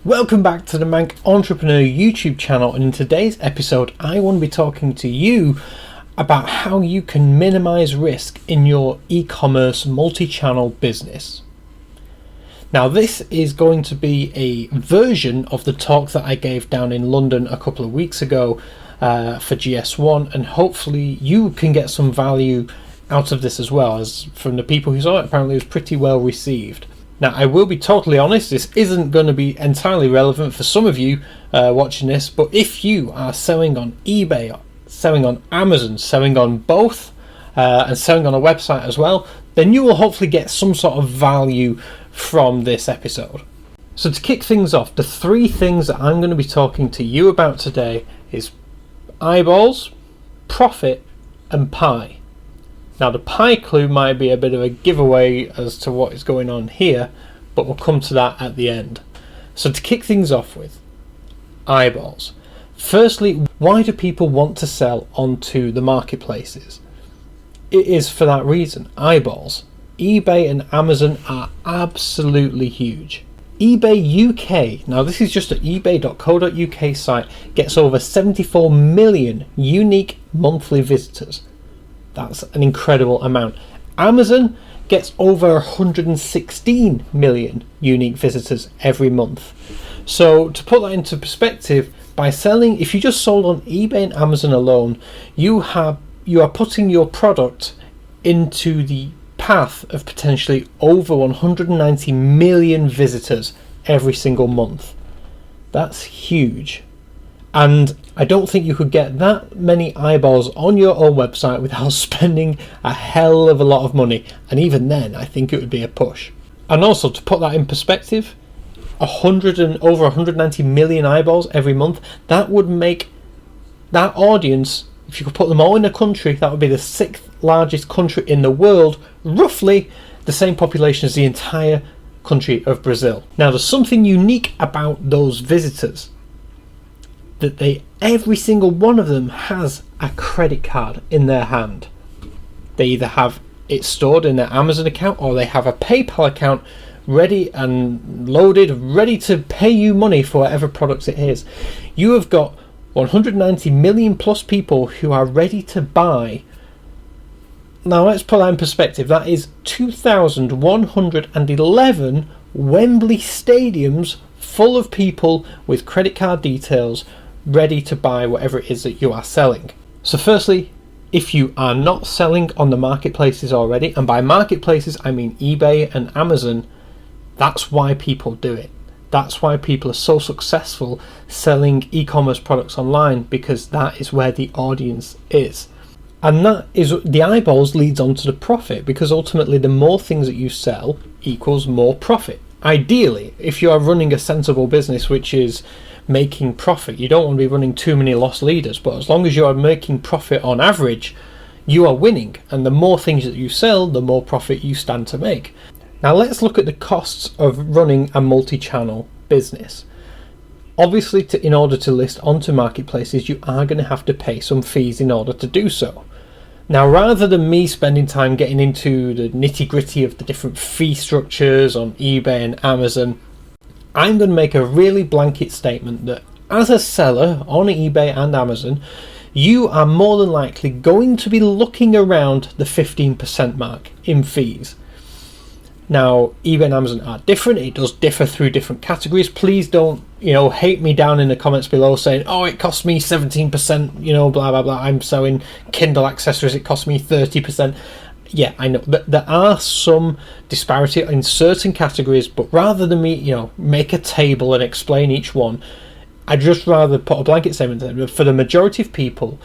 Welcome back to the Manc Entrepreneur YouTube channel, and in today's episode I want to be talking to you about how you can minimize risk in your e-commerce multi-channel business. Now this is going to be a version of the talk that I gave down in London a couple of weeks ago for GS1, and hopefully you can get some value out of this as well, as from the people who saw it apparently it was pretty well received. Now, I will be totally honest, this isn't going to be entirely relevant for some of you watching this, but if you are selling on eBay, selling on Amazon, selling on both, and selling on a website as well, then you will hopefully get some sort of value from this episode. So to kick things off, the three things that I'm going to be talking to you about today is eyeballs, profit, and pie. Now the pie clue might be a bit of a giveaway as to what is going on here, but we'll come to that at the end. So to kick things off with, eyeballs. Firstly, why do people want to sell onto the marketplaces? It is for that reason, eyeballs. eBay and Amazon are absolutely huge. eBay UK, now this is just an ebay.co.uk site, gets over 74 million unique monthly visitors. That's an incredible amount. Amazon gets over 116 million unique visitors every month. So to put that into perspective, by selling, if you just sold on eBay and Amazon alone, you are putting your product into the path of potentially over 190 million visitors every single month. That's huge. And I don't think you could get that many eyeballs on your own website without spending a hell of a lot of money. And even then, I think it would be a push. And also, to put that in perspective, over 190 million eyeballs every month, that would make that audience, if you could put them all in a country, that would be the 6th largest country in the world, roughly the same population as the entire country of Brazil. Now, there's something unique about those visitors, that every single one of them has a credit card in their hand. They either have it stored in their Amazon account, or they have a PayPal account ready and loaded, ready to pay you money for whatever products it is. You have got 190 million plus people who are ready to buy. Now let's put that in perspective. That is 2,111 Wembley stadiums full of people with credit card details ready to buy whatever it is that you are selling. So firstly, if you are not selling on the marketplaces already, and by marketplaces I mean eBay and Amazon, that's why people do it. That's why people are so successful selling e-commerce products online, because that is where the audience is. And that is, the eyeballs leads on to the profit, because ultimately the more things that you sell equals more profit. Ideally, if you are running a sensible business which is making profit, you don't want to be running too many lost leaders, but as long as you are making profit on average, you are winning, and the more things that you sell, the more profit you stand to make. Now let's look at the costs of running a multi-channel business. Obviously, in order to list onto marketplaces, you are going to have to pay some fees in order to do so. Now, rather than me spending time getting into the nitty-gritty of the different fee structures on eBay and Amazon, I'm going to make a really blanket statement that as a seller on eBay and Amazon, you are more than likely going to be looking around the 15% mark in fees. Now, eBay and Amazon are different. It does differ through different categories. Please don't, hate me down in the comments below saying, oh, it cost me 17%, blah, blah, blah. I'm selling Kindle accessories. It cost me 30%. Yeah, I know that there are some disparity in certain categories, but rather than me, make a table and explain each one, I'd just rather put a blanket statement there. For the majority of people,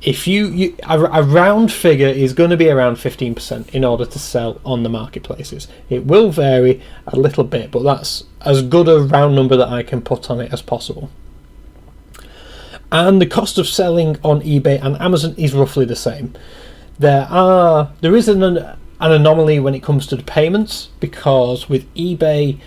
if a round figure is going to be around 15% in order to sell on the marketplaces. It will vary a little bit, but that's as good a round number that I can put on it as possible. And the cost of selling on eBay and Amazon is roughly the same. There is an anomaly when it comes to the payments, because with eBay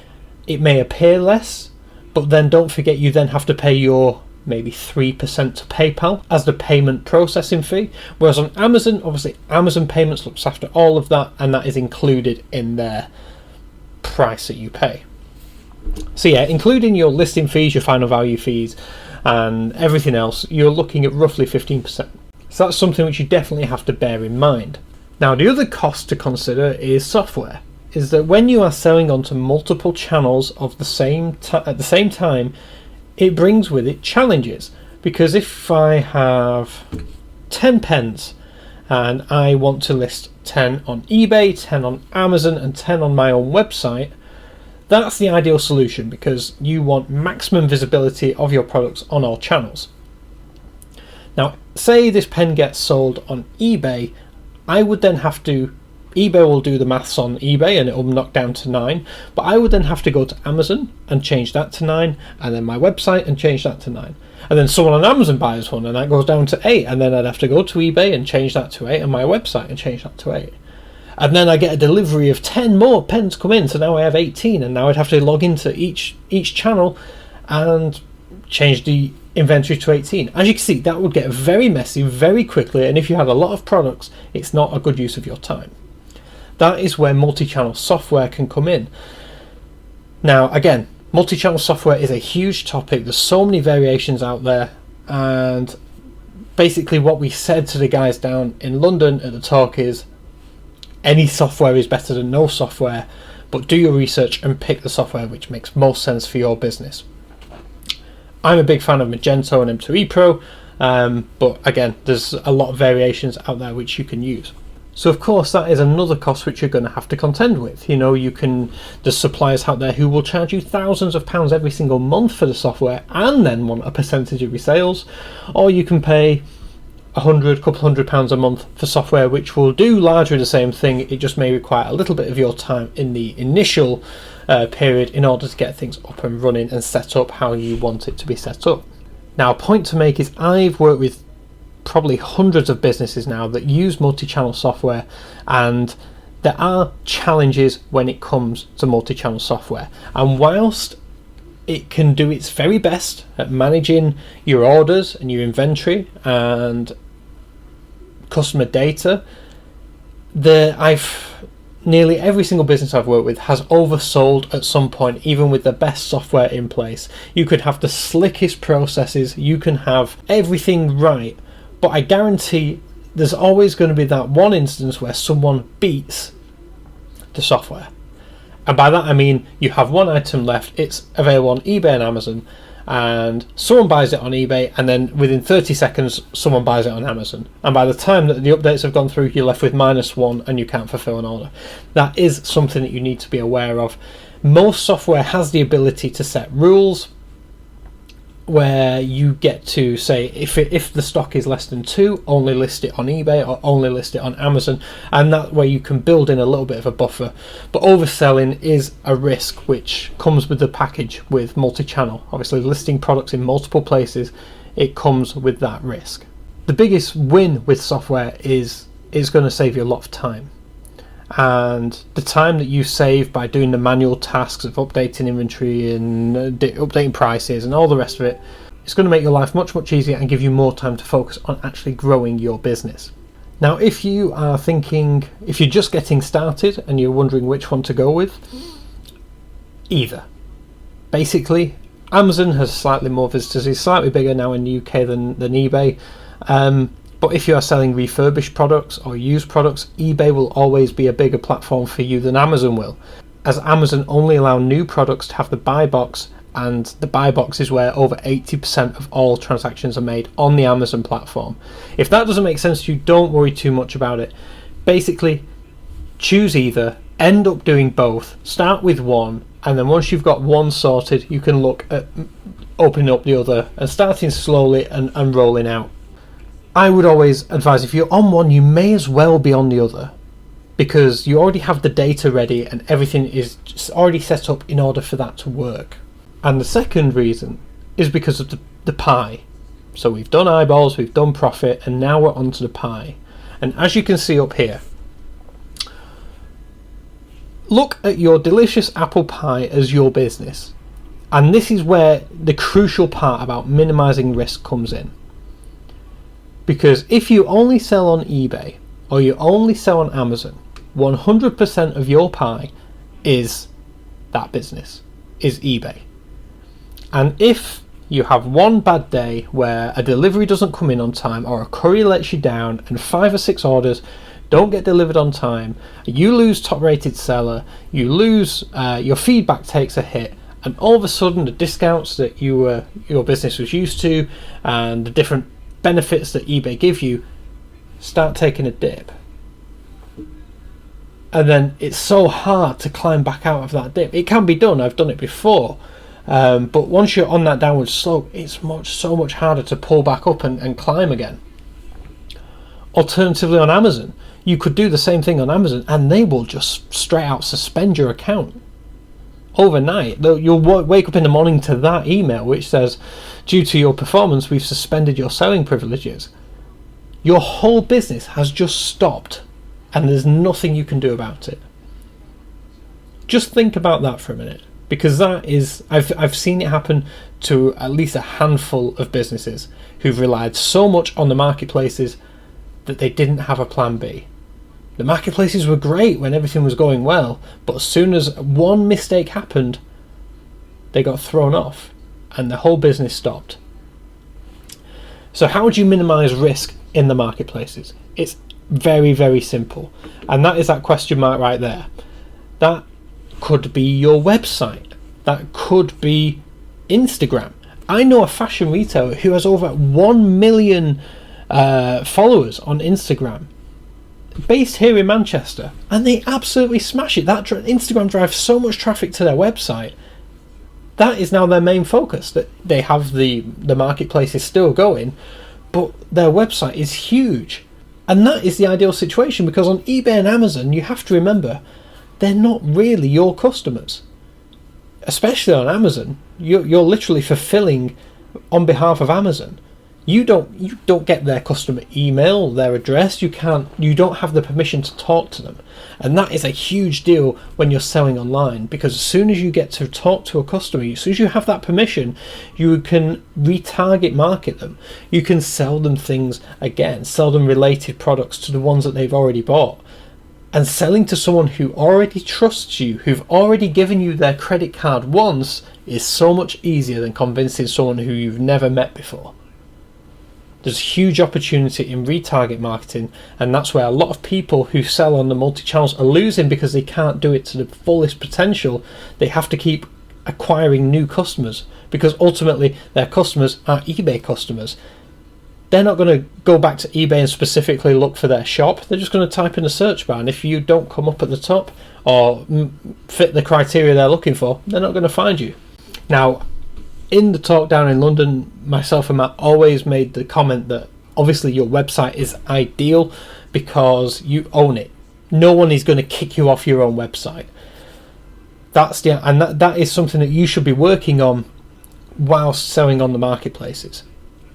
it may appear less, but then don't forget you then have to pay your maybe 3% to PayPal as the payment processing fee, whereas on Amazon, obviously Amazon Payments looks after all of that, and that is included in their price that you pay. So yeah, including your listing fees, your final value fees, and everything else, you're looking at roughly 15%. So that's something which you definitely have to bear in mind. Now, the other cost to consider is software. Is that when you are selling onto multiple channels of the same at the same time, it brings with it challenges. Because if I have 10 pens and I want to list 10 on eBay, 10 on Amazon, and 10 on my own website, that's the ideal solution because you want maximum visibility of your products on all channels. Now, say this pen gets sold on eBay, I would then have to, eBay will do the maths on eBay and it will knock down to 9, but I would then have to go to Amazon and change that to 9, and then my website and change that to 9. And then someone on Amazon buys one and that goes down to 8, and then I'd have to go to eBay and change that to 8, and my website and change that to 8. And then I get a delivery of 10 more pens come in, so now I have 18, and now I'd have to log into each channel and change the inventory to 18. As you can see, that would get very messy very quickly, and if you had a lot of products, it's not a good use of your time. That is where multi-channel software can come in. Now, again, multi-channel software is a huge topic. There's so many variations out there, and basically what we said to the guys down in London at the talk is any software is better than no software, but do your research and pick the software which makes most sense for your business. I'm a big fan of Magento and M2E Pro, but again, there's a lot of variations out there which you can use. So of course that is another cost which you're going to have to contend with. You know, there's suppliers out there who will charge you thousands of pounds every single month for the software and then want a percentage of your sales, or you can pay couple £100 a month for software which will do largely the same thing. It just may require a little bit of your time in the initial period in order to get things up and running and set up how you want it to be set up. Now, a point to make is I've worked with probably hundreds of businesses now that use multi-channel software, and there are challenges when it comes to multi-channel software. And whilst it can do its very best at managing your orders and your inventory and customer data, nearly every single business I've worked with has oversold at some point, even with the best software in place. You could have the slickest processes, you can have everything right, but I guarantee there's always going to be that one instance where someone beats the software. And by that I mean you have one item left, it's available on eBay and Amazon, and someone buys it on eBay, and then within 30 seconds someone buys it on Amazon, and by the time that the updates have gone through, you're left with -1 and you can't fulfill an order. That is something that you need to be aware of. Most software has the ability to set rules where you get to say if the stock is less than 2, only list it on eBay or only list it on Amazon, and that way you can build in a little bit of a buffer. But overselling is a risk which comes with the package with multi-channel. Obviously listing products in multiple places, it comes with that risk. The biggest win with software is it's going to save you a lot of time, and the time that you save by doing the manual tasks of updating inventory and updating prices and all the rest of it, it's going to make your life much easier and give you more time to focus on actually growing your business. Now, if you're just getting started and you're wondering which one to go with, either. Basically, Amazon has slightly more visitors. It's slightly bigger now in the UK than eBay. But if you are selling refurbished products or used products, eBay will always be a bigger platform for you than Amazon will, as Amazon only allow new products to have the buy box, and the buy box is where over 80% of all transactions are made on the Amazon platform. If that doesn't make sense to you, don't worry too much about it. Basically, choose either, end up doing both, start with one, and then once you've got one sorted, you can look at opening up the other and starting slowly and rolling out. I would always advise, if you're on one, you may as well be on the other, because you already have the data ready and everything is just already set up in order for that to work. And the second reason is because of the pie. So we've done eyeballs, we've done profit, and now we're onto the pie. And as you can see up here, look at your delicious apple pie as your business. And this is where the crucial part about minimizing risk comes in. Because if you only sell on eBay or you only sell on Amazon, 100% of your pie is that business. is eBay. And if you have one bad day where a delivery doesn't come in on time, or a courier lets you down, and 5 or 6 orders don't get delivered on time, you lose top rated seller, you lose, your feedback takes a hit, and all of a sudden the discounts that your business was used to and the different benefits that eBay give you start taking a dip. And then it's so hard to climb back out of that dip. It can be done, I've done it before, but once you're on that downward slope, it's so much harder to pull back up and climb again. Alternatively, on Amazon, you could do the same thing on Amazon and they will just straight out suspend your account overnight. You'll wake up in the morning to that email which says, due to your performance, we've suspended your selling privileges. Your whole business has just stopped and there's nothing you can do about it. Just think about that for a minute, because that is, I've seen it happen to at least a handful of businesses who've relied so much on the marketplaces that they didn't have a plan B. The marketplaces were great when everything was going well, but as soon as one mistake happened, they got thrown off and the whole business stopped. So how would you minimize risk in the marketplaces? It's very, very simple, and that is that question mark right there. That could be your website, that could be Instagram. I know a fashion retailer who has over 1 million followers on Instagram, based here in Manchester, and they absolutely smash it. That Instagram drives so much traffic to their website. That is now their main focus. That they have the marketplace is still going, but their website is huge. And that is the ideal situation, because on eBay and Amazon, you have to remember, they're not really your customers. Especially on Amazon, you're literally fulfilling on behalf of Amazon. You don't get their customer email, their address. You don't have the permission to talk to them, and that is a huge deal when you're selling online, because as soon as you get to talk to a customer, as soon as you have that permission, you can retarget market them. You can sell them things again, sell them related products to the ones that they've already bought. And selling to someone who already trusts you, who've already given you their credit card once, is so much easier than convincing someone who you've never met before. There's huge opportunity in retarget marketing, and that's where a lot of people who sell on the multi-channels are losing, because they can't do it to the fullest potential. They have to keep acquiring new customers, because ultimately their customers are eBay customers. They're not going to go back to eBay and specifically look for their shop. They're just going to type in a search bar, and if you don't come up at the top or fit the criteria they're looking for, they're not going to find you. Now, in the talk down in London, myself and Matt always made the comment that obviously your website is ideal because you own it. No one is going to kick you off your own website. That is something that you should be working on whilst selling on the marketplaces.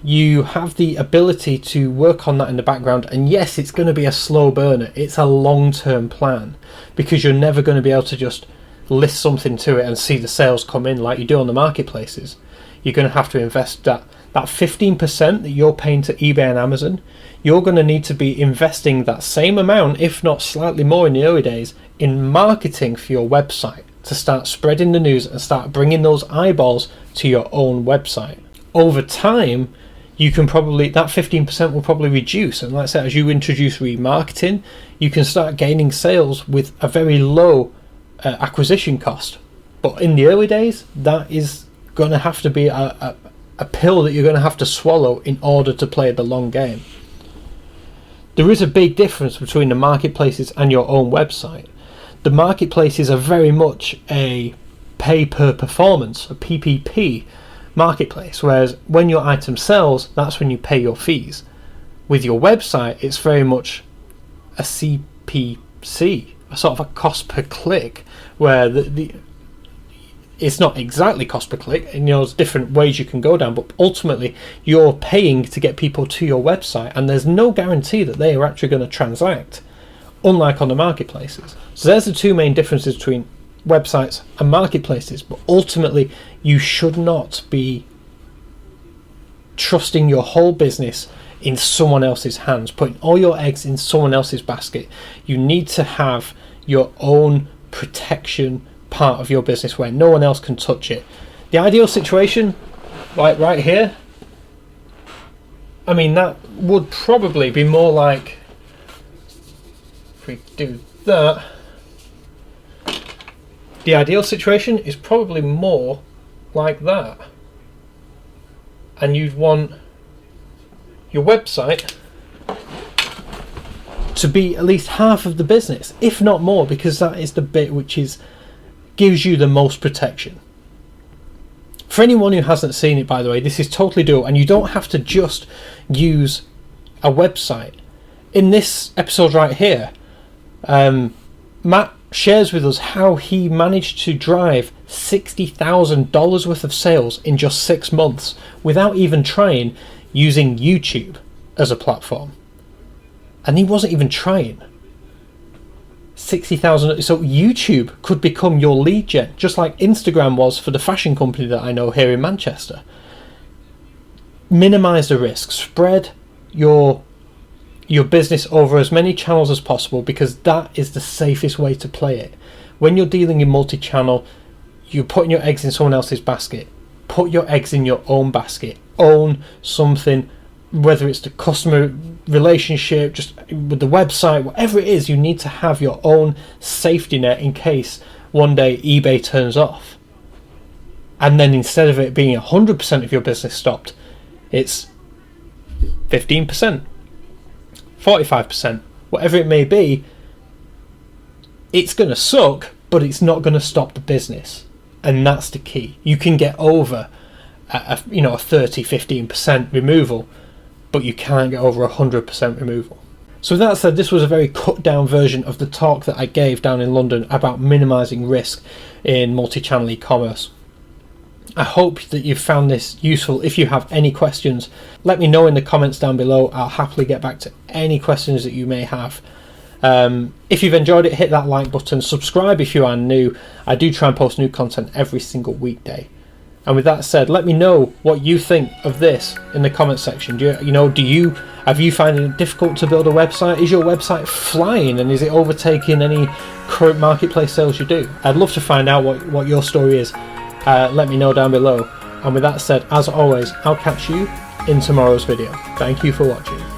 You have the ability to work on that in the background, and yes, it's going to be a slow burner. It's a long-term plan, because you're never going to be able to just list something to it and see the sales come in like you do on the marketplaces. You're going to have to invest that 15% that you're paying to eBay and Amazon. You're going to need to be investing that same amount, if not slightly more in the early days, in marketing for your website, to start spreading the news and start bringing those eyeballs to your own website. Over time, you can probably, that 15% will probably reduce, and like I said, as you introduce remarketing, you can start gaining sales with a very low acquisition cost. But in the early days, that is going to have to be a pill that you're going to have to swallow in order to play the long game. There is a big difference between the marketplaces and your own website. The marketplaces are very much a pay per performance, a PPP marketplace, whereas when your item sells, that's when you pay your fees. With your website, it's very much a CPC, a sort of a cost per click, where it's not exactly cost per click, and there's different ways you can go down, but ultimately you're paying to get people to your website, and there's no guarantee that they are actually going to transact, unlike on the marketplaces. So there's the two main differences between websites and marketplaces. But ultimately, you should not be trusting your whole business in someone else's hands, putting all your eggs in someone else's basket. You need to have your own protection part of your business where no one else can touch it. The ideal situation, like right here, I mean, that would probably be more like, if we do that, the ideal situation is probably more like that. And you'd want your website to be at least half of the business, if not more, because that is the bit which gives you the most protection. For anyone who hasn't seen it, by the way, this is totally doable, and you don't have to just use a website. In this episode right here, Matt shares with us how he managed to drive $60,000 worth of sales in just 6 months without even trying, using YouTube as a platform. And he wasn't even trying. 60,000. So YouTube could become your lead gen, just like Instagram was for the fashion company that I know here in Manchester. Minimize the risk. Spread your business over as many channels as possible, because that is the safest way to play it. When you're dealing in multi-channel, you're putting your eggs in someone else's basket. Put your eggs in your own basket. Own something, whether it's the customer relationship, just with the website, whatever it is. You need to have your own safety net in case one day eBay turns off, and then instead of it being 100% of your business stopped, it's 15%, 45%, whatever it may be. It's going to suck, but it's not going to stop the business, and that's the key. You can get over a 30-15% removal, but you can't get over 100% removal. So with that said, this was a very cut down version of the talk that I gave down in London about minimizing risk in multi-channel e-commerce. I hope that you found this useful. If you have any questions, let me know in the comments down below. I'll happily get back to any questions that you may have. If you've enjoyed it, hit that like button, subscribe if you are new. I do try and post new content every single weekday. And with that said, let me know what you think of this in the comment section. Have you found it difficult to build a website? Is your website flying, and is it overtaking any current marketplace sales you do? I'd love to find out what your story is. Let me know down below. And with that said, as always, I'll catch you in tomorrow's video. Thank you for watching.